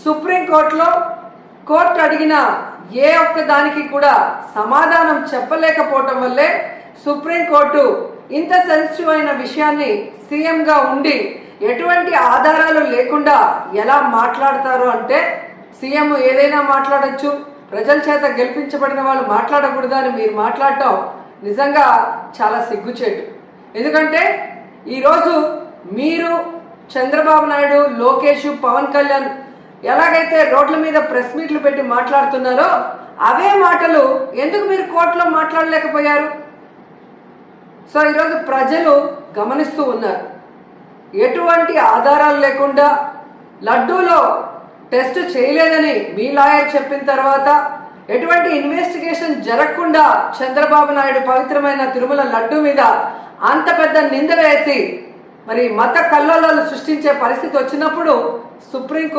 సుప్రీంకోర్టులో కోర్టు అడిగిన ఏ ఒక్క దానికి కూడా సమాధానం చెప్పలేకపోవటం వల్లే సుప్రీంకోర్టు ఇంత సెన్సిటివ్ అయిన విషయాన్ని సీఎంగా ఉండి ఎటువంటి ఆధారాలు లేకుండా ఎలా మాట్లాడతారు అంటే, సీఎం ఏదైనా మాట్లాడచ్చు, ప్రజల చేత గెలిపించబడిన వాళ్ళు మాట్లాడకూడదు అని మీరు మాట్లాడటం నిజంగా చాలా సిగ్గుచేటు. ఎందుకంటే ఈరోజు మీరు చంద్రబాబు నాయుడు, లోకేష్, పవన్ కళ్యాణ్ ఎలాగైతే రోడ్ల మీద ప్రెస్ మీట్లు పెట్టి మాట్లాడుతున్నారో అవే మాటలు ఎందుకు మీరు కోర్టులో మాట్లాడలేకపోయారు? సో ఈరోజు ప్రజలు గమనిస్తూ ఉన్నారు. ఎటువంటి ఆధారాలు లేకుండా లడ్డూలో టెస్ట్ చేయలేదని మీ లాయర్ చెప్పిన తర్వాత, ఎటువంటి ఇన్వెస్టిగేషన్ జరగకుండా చంద్రబాబు నాయుడు పవిత్రమైన తిరుమల లడ్డు మీద అంత పెద్ద నింద వేసి మరి మత కల్లోలాలు సృష్టించే పరిస్థితి వచ్చినప్పుడు సుప్రీంకోర్టు